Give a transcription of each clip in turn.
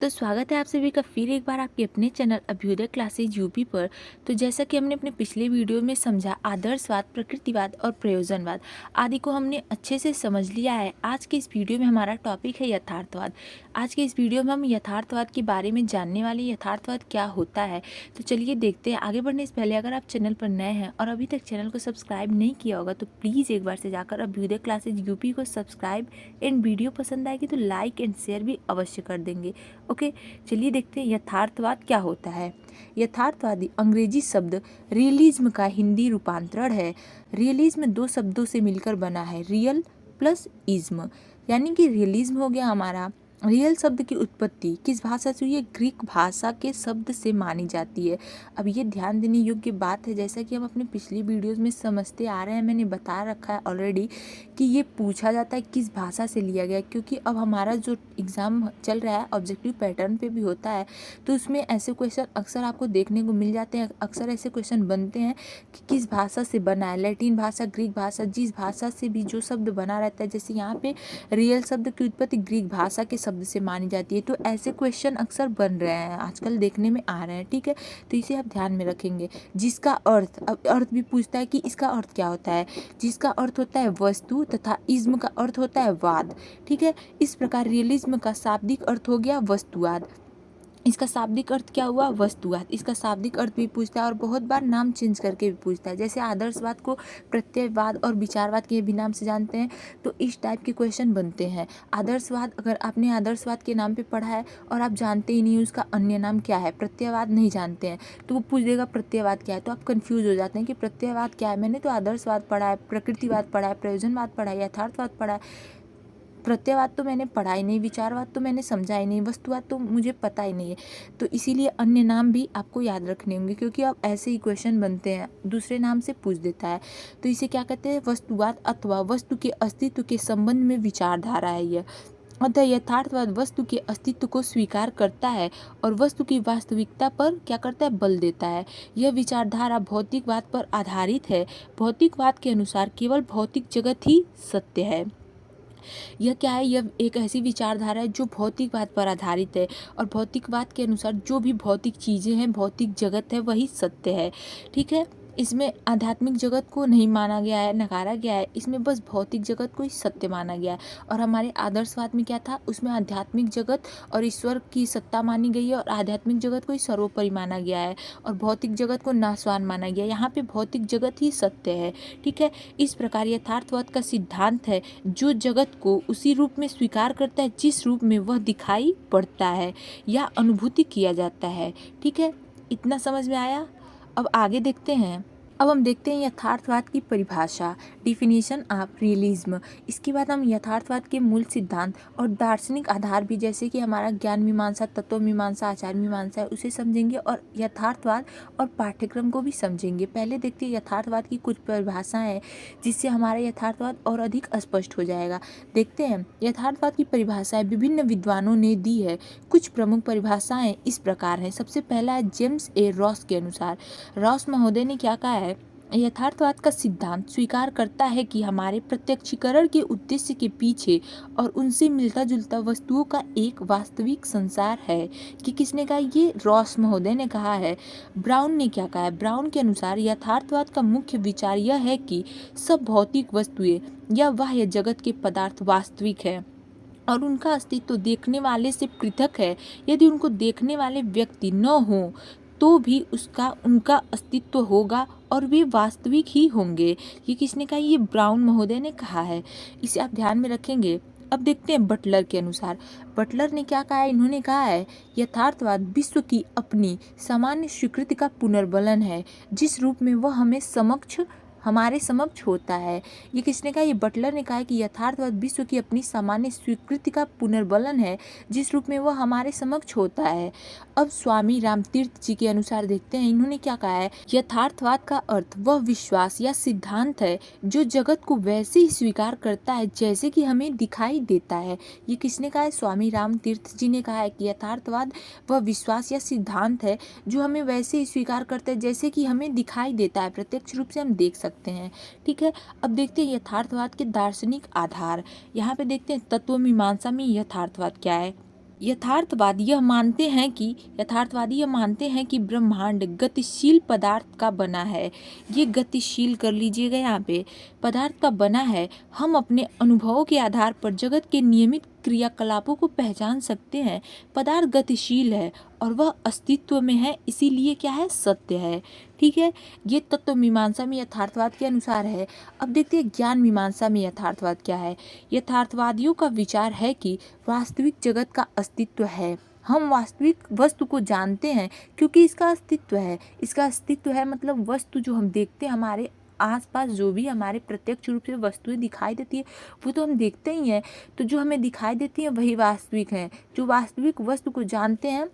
तो स्वागत है आप सभी का फिर एक बार आपके अपने चैनल अभ्युदय क्लासेज यूपी पर। तो जैसा कि हमने अपने पिछले वीडियो में समझा, आदर्शवाद, प्रकृतिवाद और प्रयोजनवाद आदि को हमने अच्छे से समझ लिया है। आज के इस वीडियो में हमारा टॉपिक है यथार्थवाद। आज के इस वीडियो में हम यथार्थवाद के बारे में जानने वाले, यथार्थवाद क्या होता है। तो चलिए देखते हैं। आगे बढ़ने से पहले अगर आप चैनल पर नए हैं और अभी तक चैनल को सब्सक्राइब नहीं किया होगा तो प्लीज़ एक बार से जाकर अभ्युदय क्लासेज यूपी को सब्सक्राइब एंड वीडियो पसंद आएगी तो लाइक एंड शेयर भी अवश्य कर देंगे। ओके, चलिए देखते हैं यथार्थवाद क्या होता है। यथार्थवादी अंग्रेजी शब्द रियलिज्म का हिंदी रूपांतरण है। रियलिज्म दो शब्दों से मिलकर बना है, रियल प्लस इज्म, यानी कि रियलिज्म हो गया हमारा। रियल शब्द की उत्पत्ति किस भाषा से हुई है? ग्रीक भाषा के शब्द से मानी जाती है। अब ये ध्यान देने योग्य बात है, जैसा कि हम अपने पिछली वीडियोस में समझते आ रहे हैं, मैंने बता रखा है ऑलरेडी कि ये पूछा जाता है किस भाषा से लिया गया, क्योंकि अब हमारा जो एग्ज़ाम चल रहा है ऑब्जेक्टिव पैटर्न पे भी होता है, तो उसमें ऐसे क्वेश्चन अक्सर आपको देखने को मिल जाते हैं। अक्सर ऐसे क्वेश्चन बनते हैं कि किस भाषा से बना है, लैटिन भाषा, ग्रीक भाषा, जिस भाषा से भी जो शब्द बना रहता है। जैसे यहाँ पे रियल शब्द की उत्पत्ति ग्रीक भाषा के शब्द से मानी जाती है, तो ऐसे क्वेश्चन अक्सर बन रहे हैं, आजकल देखने में आ रहे हैं। ठीक है, तो इसे आप ध्यान में रखेंगे। जिसका अर्थ, अब अर्थ भी पूछता है कि इसका अर्थ क्या होता है। जिसका अर्थ होता है वस्तु तथा इज्म का अर्थ होता है वाद। ठीक है, इस प्रकार रियलिज्म का शाब्दिक अर्थ हो गया वस्तुवाद। इसका शाब्दिक अर्थ क्या हुआ? वस्तुवाद। इसका शाब्दिक अर्थ भी पूछता है और बहुत बार नाम चेंज करके भी पूछता है। जैसे आदर्शवाद को प्रत्ययवाद और विचारवाद के भी नाम से जानते हैं, तो इस टाइप के क्वेश्चन बनते हैं। आदर्शवाद, अगर आपने आदर्शवाद के नाम पे पढ़ा है और आप जानते ही नहीं उसका अन्य नाम क्या है, प्रत्ययवाद नहीं जानते हैं, तो वो पूछ देगा प्रत्ययवाद क्या है, तो आप कंफ्यूज हो जाते हैं कि प्रत्ययवाद क्या है। मैंने तो आदर्शवाद पढ़ा है, प्रकृतिवाद पढ़ा है, प्रयोजनवाद पढ़ा है, यथार्थवाद पढ़ा है, प्रत्ययवाद तो मैंने पढ़ा ही नहीं, विचारवाद तो मैंने समझा ही नहीं, वस्तुवाद तो मुझे पता ही नहीं है। तो इसीलिए अन्य नाम भी आपको याद रखने होंगे, क्योंकि अब ऐसे ही क्वेश्चन बनते हैं, दूसरे नाम से पूछ देता है। तो इसे क्या कहते हैं? वस्तुवाद अथवा वस्तु के अस्तित्व के संबंध में विचारधारा है यह। अतः यथार्थवाद वस्तु के अस्तित्व को स्वीकार करता है और वस्तु की वास्तविकता पर क्या करता है? बल देता है। यह विचारधारा भौतिकवाद पर आधारित है। भौतिकवाद के अनुसार केवल भौतिक जगत ही सत्य है। यह क्या है? यह एक ऐसी विचारधारा है जो भौतिकवाद पर आधारित है और भौतिकवाद के अनुसार जो भी भौतिक चीज़ें हैं, भौतिक जगत है, वही सत्य है। ठीक है, इसमें आध्यात्मिक जगत को नहीं माना गया है, नकारा गया है, इसमें बस भौतिक जगत को ही सत्य माना गया है। और हमारे आदर्शवाद में क्या था? उसमें आध्यात्मिक जगत और ईश्वर की सत्ता मानी गई है और आध्यात्मिक जगत को ही सर्वोपरि माना गया है और भौतिक जगत को नाशवान माना गया है। यहाँ पे भौतिक जगत ही सत्य है। ठीक है, इस प्रकार यथार्थवाद का सिद्धांत है जो जगत को उसी रूप में स्वीकार करता है जिस रूप में वह दिखाई पड़ता है या अनुभूति किया जाता है। ठीक है, इतना समझ में आया? अब आगे देखते हैं। अब हम देखते हैं यथार्थवाद की परिभाषा, डिफिनीशन ऑफ रियलिज्म। इसके बाद हम यथार्थवाद के मूल सिद्धांत और दार्शनिक आधार भी, जैसे कि हमारा ज्ञान मीमांसा, तत्व मीमांसा, आचार मीमांसा है, उसे समझेंगे और यथार्थवाद और पाठ्यक्रम को भी समझेंगे। पहले देखते हैं यथार्थवाद की कुछ परिभाषाएं, जिससे हमारा यथार्थवाद और अधिक स्पष्ट हो जाएगा। देखते हैं यथार्थवाद की परिभाषाएं विभिन्न विद्वानों ने दी है। कुछ प्रमुख परिभाषाएं इस प्रकार हैं। सबसे पहला है जेम्स ए रॉस के अनुसार। रॉस महोदय ने क्या कहा है? यथार्थवाद का सिद्धांत स्वीकार करता है कि हमारे प्रत्यक्षीकरण के उद्देश्य के पीछे और उनसे मिलता जुलता वस्तुओं का एक वास्तविक संसार है। कि किसने कहा? ये रॉस महोदय ने कहा है। ब्राउन ने क्या कहा है? ब्राउन के अनुसार यथार्थवाद का मुख्य विचार यह है कि सब भौतिक वस्तुएं या बाह्य जगत के पदार्थ वास्तविक है और उनका अस्तित्व देखने वाले से पृथक है। यदि उनको देखने वाले व्यक्ति न हो तो भी उनका अस्तित्व होगा और वे वास्तविक ही होंगे। ये किसने कहा? ये ब्राउन महोदय ने कहा है। इसे आप ध्यान में रखेंगे। अब देखते हैं बटलर के अनुसार। बटलर ने क्या कहा है? इन्होंने कहा है यथार्थवाद विश्व की अपनी सामान्य स्वीकृति का पुनर्बलन है जिस रूप में वह हमारे समक्ष होता है। ये किसने कहा? ये बटलर ने कहा है कि यथार्थवाद विश्व की अपनी सामान्य स्वीकृति का पुनर्बलन है जिस रूप में वह हमारे समक्ष होता है। अब स्वामी रामतीर्थ जी के अनुसार देखते हैं, इन्होंने क्या कहा है? यथार्थवाद का अर्थ वह विश्वास या सिद्धांत है जो जगत को वैसे ही स्वीकार करता है जैसे कि हमें दिखाई देता है। ये किसने कहा है? स्वामी रामतीर्थ जी ने कहा है कि यथार्थवाद वह विश्वास या सिद्धांत है जो हमें वैसे ही स्वीकार करता है जैसे कि हमें दिखाई देता है, प्रत्यक्ष रूप से हम देख सकते हैं। ठीक है, अब देखते हैं यथार्थवाद के दार्शनिक आधार। यहाँ पे देखते हैं तत्व मीमांसा में यथार्थवाद क्या है। यथार्थवादी यह मानते हैं कि ब्रह्मांड गतिशील पदार्थ का बना है। ये गतिशील कर लीजिएगा, यहाँ पे पदार्थ का बना है। हम अपने अनुभवों के आधार पर जगत के नियमित क्रियाकलापों को पहचान सकते हैं। पदार्थ गतिशील है और वह अस्तित्व में है, इसीलिए क्या है, सत्य है। ठीक है, ये तत्व मीमांसा में यथार्थवाद के अनुसार है। अब देखते हैं ज्ञान मीमांसा में यथार्थवाद क्या है। यथार्थवादियों का विचार है कि वास्तविक जगत का अस्तित्व है। हम वास्तविक वस्तु को जानते हैं क्योंकि इसका अस्तित्व है। इसका अस्तित्व है मतलब वस्तु जो हम देखते हैं, हमारे आसपास जो भी हमारे प्रत्यक्ष रूप से वस्तुएं दिखाई देती है वो तो हम देखते ही हैं। तो जो हमें दिखाई देती है वही वास्तविक है। जो वास्तविक वस्तु को जानते हैं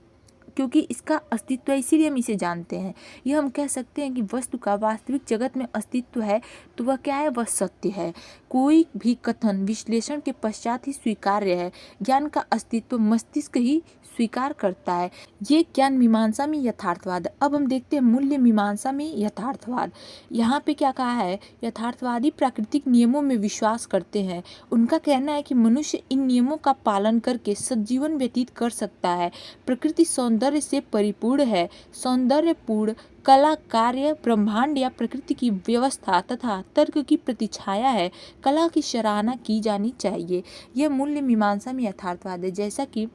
क्योंकि इसका अस्तित्व है, इसीलिए हम इसे जानते हैं। यह हम कह सकते हैं कि वस्तु का वास्तविक जगत में अस्तित्व है तो वह क्या है, वह सत्य है। कोई भी कथन विश्लेषण के पश्चात ही स्वीकार्य है। ज्ञान का अस्तित्व मस्तिष्क ही स्वीकार करता है। ये ज्ञान मीमांसा में यथार्थवाद। अब हम देखते हैं मूल्य मीमांसा में यथार्थवाद। यहाँ पे क्या कहा है, यथार्थवादी प्राकृतिक नियमों में विश्वास करते हैं। उनका कहना है कि मनुष्य इन नियमों का पालन करके सजीवन व्यतीत कर सकता है। प्रकृति सौंदर्य से परिपूर्ण है। सौंदर्यपूर्ण कला कार्य ब्रह्मांड या प्रकृति की व्यवस्था तथा तर्क की प्रतिछाया है। कला की सराहना की जानी चाहिए। यह मूल्य मीमांसा में यथार्थवाद है। जैसा कि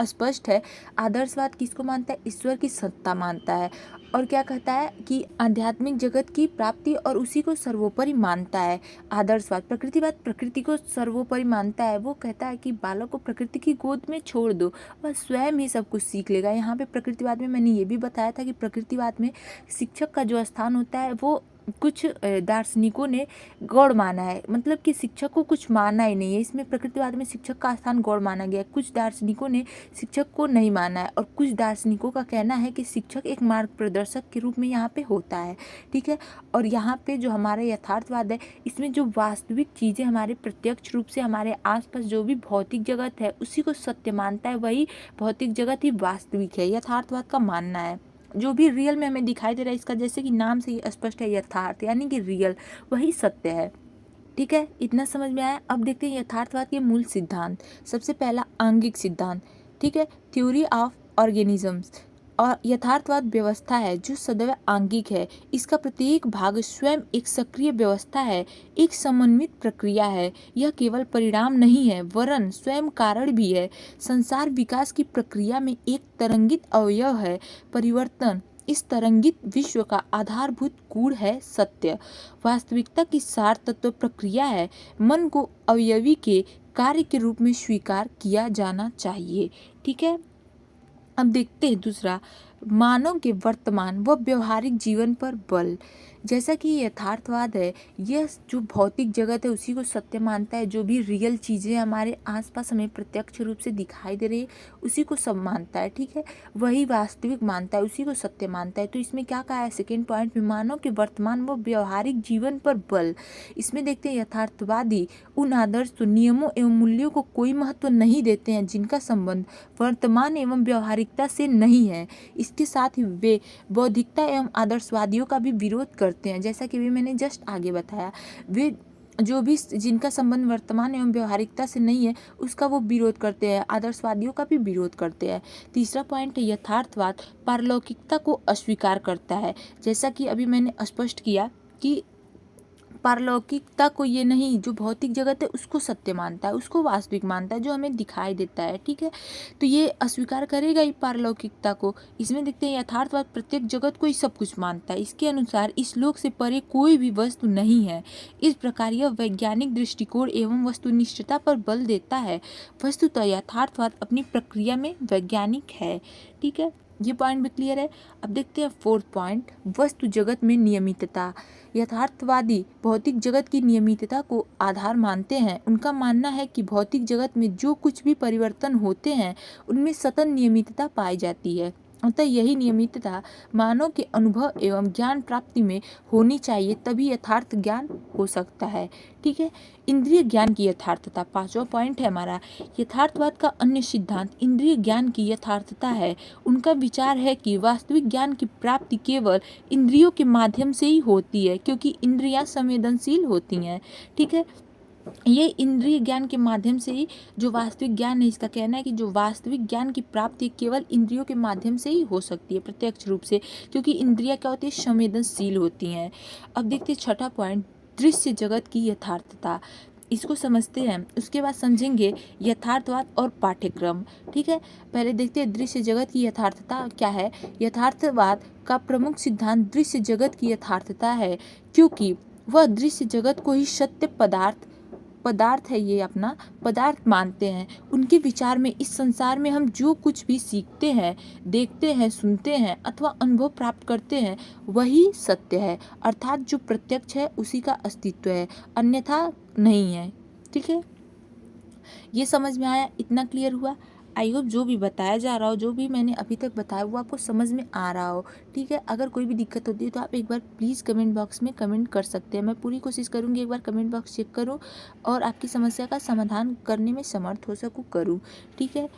स्पष्ट है, आदर्शवाद किसको मानता है, ईश्वर की सत्ता मानता है। और क्या कहता है कि आध्यात्मिक जगत की प्राप्ति और उसी को सर्वोपरि मानता है। आदर्शवाद प्रकृतिवाद प्रकृति को सर्वोपरि मानता है। वो कहता है कि बालक को प्रकृति की गोद में छोड़ दो, वह स्वयं ही सब कुछ सीख लेगा। यहाँ पे प्रकृतिवाद में मैंने ये भी बताया था कि प्रकृतिवाद में शिक्षक का जो स्थान होता है वो कुछ दार्शनिकों ने गौड़ माना है, मतलब कि शिक्षक को कुछ माना ही नहीं है। इसमें प्रकृतिवाद में शिक्षक का स्थान गौड़ माना गया है। कुछ दार्शनिकों ने शिक्षक को नहीं माना है और कुछ दार्शनिकों का कहना है कि शिक्षक एक मार्ग प्रदर्शक के रूप में यहाँ पे होता है। ठीक है, और यहाँ पे जो हमारा यथार्थवाद है, इसमें जो वास्तविक चीज़ें हमारे प्रत्यक्ष रूप से हमारे आसपास जो भी भौतिक जगत है उसी को सत्य मानता है। वही भौतिक जगत ही वास्तविक है, यथार्थवाद का मानना है। जो भी रियल में हमें दिखाई दे रहा है, इसका जैसे कि नाम से ही स्पष्ट है, यथार्थ यानी कि रियल, वही सत्य है। ठीक है, इतना समझ में आया। अब देखते हैं यथार्थवाद के मूल सिद्धांत। सबसे पहला आंगिक सिद्धांत, ठीक है, थ्योरी ऑफ ऑर्गेनिजम्स। और यथार्थवाद व्यवस्था है जो सदैव आंगिक है। इसका प्रत्येक भाग स्वयं एक सक्रिय व्यवस्था है, एक समन्वित प्रक्रिया है। यह केवल परिणाम नहीं है वरन स्वयं कारण भी है। संसार विकास की प्रक्रिया में एक तरंगित अवयव है। परिवर्तन इस तरंगित विश्व का आधारभूत गुण है सत्य। वास्तविकता की सार तत्व प्रक्रिया है। मन को अवयवी के कार्य के रूप में स्वीकार किया जाना चाहिए। ठीक है, अब देखते हैं दूसरा, मानव के वर्तमान व व्यवहारिक जीवन पर बल। जैसा कि यथार्थवाद है, यह जो भौतिक जगत है उसी को सत्य मानता है। जो भी रियल चीज़ें हमारे आसपास हमें प्रत्यक्ष रूप से दिखाई दे रही है उसी को सब मानता है। ठीक है, वही वास्तविक मानता है, उसी को सत्य मानता है। तो इसमें क्या कहा है, सेकेंड पॉइंट में, मानव के वर्तमान व व्यवहारिक जीवन पर बल। इसमें देखते हैं यथार्थवादी उन आदर्श नियमों एवं मूल्यों को कोई महत्व नहीं देते हैं जिनका संबंध वर्तमान एवं व्यवहारिकता से नहीं है। इसके साथ ही वे बौद्धिकता एवं आदर्शवादियों का भी विरोध करते हैं। जैसा कि भी मैंने जस्ट आगे बताया, वे जो भी जिनका संबंध वर्तमान एवं व्यवहारिकता से नहीं है उसका वो विरोध करते हैं, आदर्शवादियों का भी विरोध करते हैं। तीसरा पॉइंट है, यथार्थवाद पारलौकिकता को अस्वीकार करता है। जैसा कि अभी मैंने स्पष्ट किया कि पारलौकिकता को ये नहीं, जो भौतिक जगत है उसको सत्य मानता है, उसको वास्तविक मानता है, जो हमें दिखाई देता है। ठीक है, तो ये अस्वीकार करेगा ही पारलौकिकता को। इसमें देखते हैं यथार्थवाद प्रत्येक जगत को ही सब कुछ मानता है। इसके अनुसार इस लोक से परे कोई भी वस्तु नहीं है। इस प्रकार यह वैज्ञानिक दृष्टिकोण एवं वस्तुनिष्ठता पर बल देता है। वस्तुतः यथार्थवाद अपनी प्रक्रिया में वैज्ञानिक है। ठीक है, ये पॉइंट भी क्लियर है। अब देखते हैं फोर्थ पॉइंट, वस्तु जगत में नियमितता। यथार्थवादी भौतिक जगत की नियमितता को आधार मानते हैं। उनका मानना है कि भौतिक जगत में जो कुछ भी परिवर्तन होते हैं उनमें सतत नियमितता पाई जाती है। अतः यही नियमितता मानव के अनुभव एवं ज्ञान प्राप्ति में होनी चाहिए, तभी यथार्थ ज्ञान हो सकता है। ठीक है, इंद्रिय ज्ञान की यथार्थता, पांचवा पॉइंट है हमारा। यथार्थवाद का अन्य सिद्धांत इंद्रिय ज्ञान की यथार्थता है। उनका विचार है कि वास्तविक ज्ञान की प्राप्ति केवल इंद्रियों के माध्यम से ही होती है, क्योंकि इंद्रियां संवेदनशील होती हैं। ठीक है, ये इंद्रिय ज्ञान के माध्यम से ही, जो वास्तविक ज्ञान है, इसका कहना है कि जो वास्तविक ज्ञान की प्राप्ति केवल इंद्रियों के माध्यम से ही हो सकती है, प्रत्यक्ष रूप से, क्योंकि इंद्रियां क्या होती है, संवेदनशील होती हैं। अब देखते हैं छठा पॉइंट, दृश्य जगत की यथार्थता। इसको समझते हैं, उसके बाद समझेंगे यथार्थवाद और पाठ्यक्रम। ठीक है, पहले देखते हैं दृश्य जगत की यथार्थता क्या है। यथार्थवाद का प्रमुख सिद्धांत दृश्य जगत की यथार्थता है, क्योंकि वह दृश्य जगत को ही सत्य पदार्थ है, ये अपना पदार्थ मानते हैं। उनके विचार में इस संसार में हम जो कुछ भी सीखते हैं, देखते हैं, सुनते हैं अथवा अनुभव प्राप्त करते हैं, वही सत्य है, अर्थात जो प्रत्यक्ष है उसी का अस्तित्व है, अन्यथा नहीं है। ठीक है, ये समझ में आया, इतना क्लियर हुआ। आई होप जो भी बताया जा रहा हो, जो भी मैंने अभी तक बताया वो आपको समझ में आ रहा हो। ठीक है, अगर कोई भी दिक्कत होती है तो आप एक बार प्लीज़ कमेंट बॉक्स में कमेंट कर सकते हैं। मैं पूरी कोशिश करूँगी एक बार कमेंट बॉक्स चेक करूँ और आपकी समस्या का समाधान करने में समर्थ हो सकूँ, करूँ। ठीक है,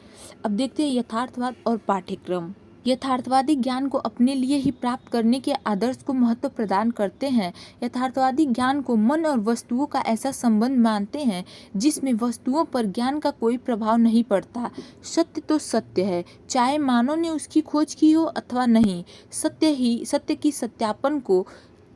अब देखते हैं यथार्थवाद और पाठ्यक्रम। यथार्थवादी ज्ञान को अपने लिए ही प्राप्त करने के आदर्श को महत्व प्रदान करते हैं। यथार्थवादी ज्ञान को मन और वस्तुओं का ऐसा संबंध मानते हैं जिसमें वस्तुओं पर ज्ञान का कोई प्रभाव नहीं पड़ता। सत्य तो सत्य है, चाहे मानव ने उसकी खोज की हो अथवा नहीं। सत्य की सत्यापन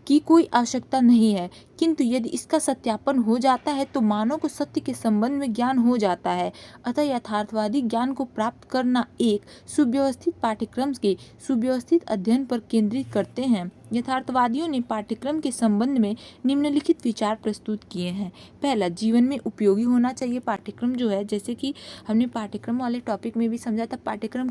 की कोई आवश्यकता नहीं है, किंतु यदि इसका सत्यापन हो जाता है तो मानव को सत्य के संबंध में ज्ञान हो जाता है। अतः यथार्थवादी ज्ञान को प्राप्त करना एक सुव्यवस्थित पाठ्यक्रम के सुव्यवस्थित अध्ययन पर केंद्रित करते हैं। यथार्थवादियों ने पाठ्यक्रम के संबंध में निम्नलिखित विचार प्रस्तुत किए हैं। पहला, जीवन में उपयोगी होना चाहिए पाठ्यक्रम जो है, जैसे कि हमने पाठ्यक्रम वाले टॉपिक में भी समझा था, पाठ्यक्रम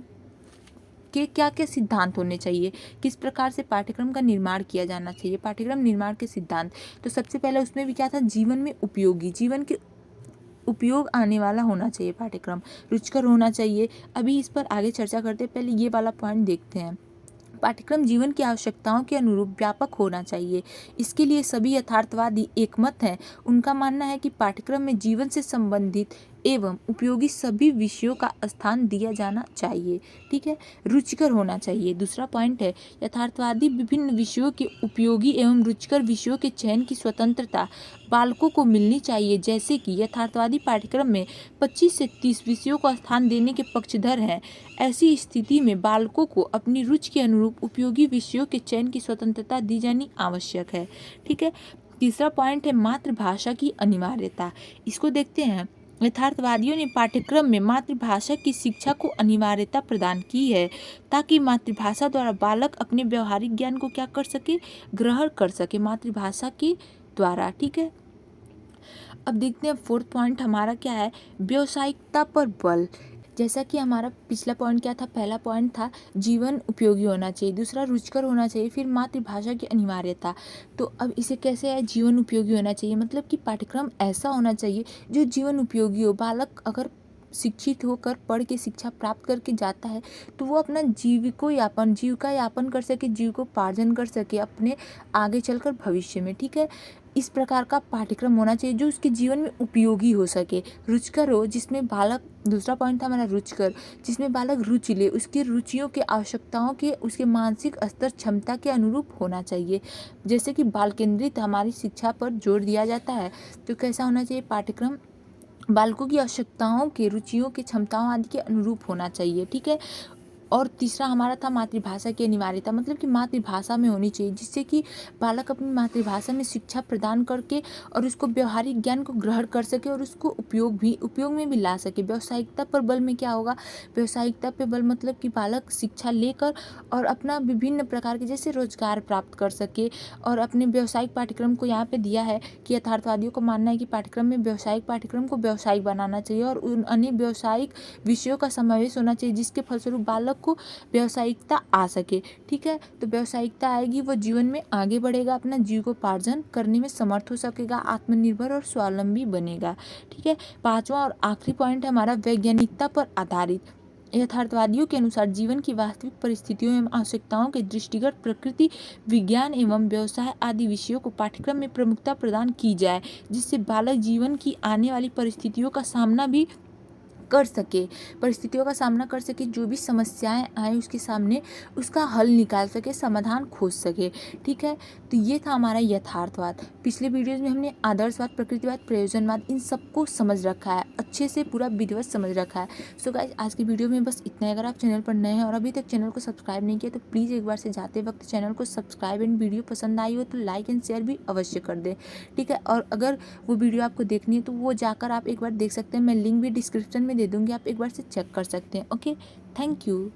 के क्या क्या सिद्धांत होने चाहिए, किस प्रकार से पाठ्यक्रम का निर्माण किया जाना चाहिए, पाठ्यक्रम निर्माण के सिद्धांत। तो सबसे पहले उसमें भी क्या था, जीवन में उपयोगी, जीवन के उपयोग आने वाला होना चाहिए पाठ्यक्रम, रुचिकर होना चाहिए। अभी इस पर आगे चर्चा करते हैं, पहले ये वाला पॉइंट देखते हैं। पाठ्यक्रम जीवन की आवश्यकताओं के अनुरूप व्यापक होना चाहिए। इसके लिए सभी यथार्थवादी एकमत हैं। उनका मानना है कि पाठ्यक्रम में जीवन से संबंधित एवं उपयोगी सभी विषयों का स्थान दिया जाना चाहिए। ठीक है, रुचिकर होना चाहिए। दूसरा पॉइंट है, यथार्थवादी विभिन्न विषयों के उपयोगी एवं रुचिकर विषयों के चयन की स्वतंत्रता बालकों को मिलनी चाहिए। जैसे कि यथार्थवादी पाठ्यक्रम में 25 से 30 विषयों को स्थान देने के पक्षधर हैं। ऐसी स्थिति में बालकों को अपनी रुचि के अनुरूप उपयोगी विषयों के चयन की स्वतंत्रता दी जानी आवश्यक है। ठीक है, तीसरा पॉइंट है मातृभाषा की अनिवार्यता। इसको देखते हैं। यथार्थवादियों ने पाठ्यक्रम में मातृभाषा की शिक्षा को अनिवार्यता प्रदान की है, ताकि मातृभाषा द्वारा बालक अपने व्यवहारिक ज्ञान को क्या कर सके, ग्रहण कर सके मातृभाषा के द्वारा। ठीक है, अब देखते हैं फोर्थ पॉइंट हमारा क्या है, व्यावसायिकता पर बल। जैसा कि हमारा पिछला पॉइंट क्या था, पहला पॉइंट था जीवन उपयोगी होना चाहिए, दूसरा रुचिकर होना चाहिए, फिर मातृभाषा की अनिवार्यता। तो अब इसे कैसे है, जीवन उपयोगी होना चाहिए, मतलब कि पाठ्यक्रम ऐसा होना चाहिए जो जीवन उपयोगी हो। बालक अगर शिक्षित होकर पढ़ के शिक्षा प्राप्त करके जाता है तो वो अपना जीविका यापन कर सके, जीविकोपार्जन कर सके अपने आगे चलकर भविष्य में। ठीक है, इस प्रकार का पाठ्यक्रम होना चाहिए जो उसके जीवन में उपयोगी हो सके, रुचिकर हो, जिसमें बालक, दूसरा पॉइंट था हमारा रुचिकर, जिसमें बालक रुचि ले, उसकी रुचियों के, आवश्यकताओं के, उसके मानसिक स्तर, क्षमता के अनुरूप होना चाहिए। जैसे कि बाल केंद्रित हमारी शिक्षा पर जोर दिया जाता है, तो कैसा होना चाहिए पाठ्यक्रम, बालकों की आवश्यकताओं के, रुचियों के, क्षमताओं आदि के अनुरूप होना चाहिए। ठीक है, और तीसरा हमारा था मातृभाषा की अनिवार्यता, मतलब कि मातृभाषा में होनी चाहिए, जिससे कि बालक अपनी मातृभाषा में शिक्षा प्रदान करके और उसको व्यवहारिक ज्ञान को ग्रहण कर सके और उसको उपयोग में भी ला सके। व्यावसायिकता पर बल में क्या होगा, व्यावसायिकता पर बल मतलब कि बालक शिक्षा लेकर और अपना विभिन्न प्रकार के जैसे रोजगार प्राप्त कर सके। और अपने व्यावसायिक पाठ्यक्रम को यहाँ पे दिया है कि यथार्थवादियों का मानना है कि पाठ्यक्रम में व्यावसायिक पाठ्यक्रम को व्यावसायिक बनाना चाहिए और उन अन्य व्यावसायिक विषयों का समावेश होना चाहिए, जिसके फलस्वरूप बालक को व्यावसायिकता आ सके। ठीक है, तो व्यावसायिकता आएगी, वो जीवन में आगे बढ़ेगा, अपना जीविकोपार्जन करने में समर्थ हो सकेगा, आत्मनिर्भर और स्वावलंबी बनेगा। ठीक है, पांचवा और आखिरी पॉइंट है हमारा वैज्ञानिकता पर आधारित। यथार्थवादियों के अनुसार जीवन की वास्तविक परिस्थितियों एवं आवश्यकताओं के दृष्टिगत प्रकृति विज्ञान एवं व्यवसाय आदि विषयों को पाठ्यक्रम में प्रमुखता प्रदान की जाए, जिससे बालक जीवन की आने वाली परिस्थितियों का सामना भी कर सके, परिस्थितियों का सामना कर सके, जो भी समस्याएं आए उसके सामने उसका हल निकाल सके, समाधान खोज सके। ठीक है, तो ये था हमारा यथार्थवाद। पिछले वीडियोज़ में हमने आदर्शवाद, प्रकृतिवाद, प्रयोजनवाद इन सबको समझ रखा है, अच्छे से पूरा विधिवत समझ रखा है। सो गाइस, आज की वीडियो में बस इतना ही। अगर आप चैनल पर नए हैं और अभी तक चैनल को सब्सक्राइब नहीं किया तो प्लीज़ एक बार से जाते वक्त चैनल को सब्सक्राइब, एंड वीडियो पसंद आई हो तो लाइक एंड शेयर भी अवश्य कर दें। ठीक है, और अगर वो वीडियो आपको देखनी है तो वो जाकर आप एक बार देख सकते हैं, मैं लिंक भी डिस्क्रिप्शन में दे दूँगी, आप एक बार से चेक कर सकते हैं। Okay, thank you.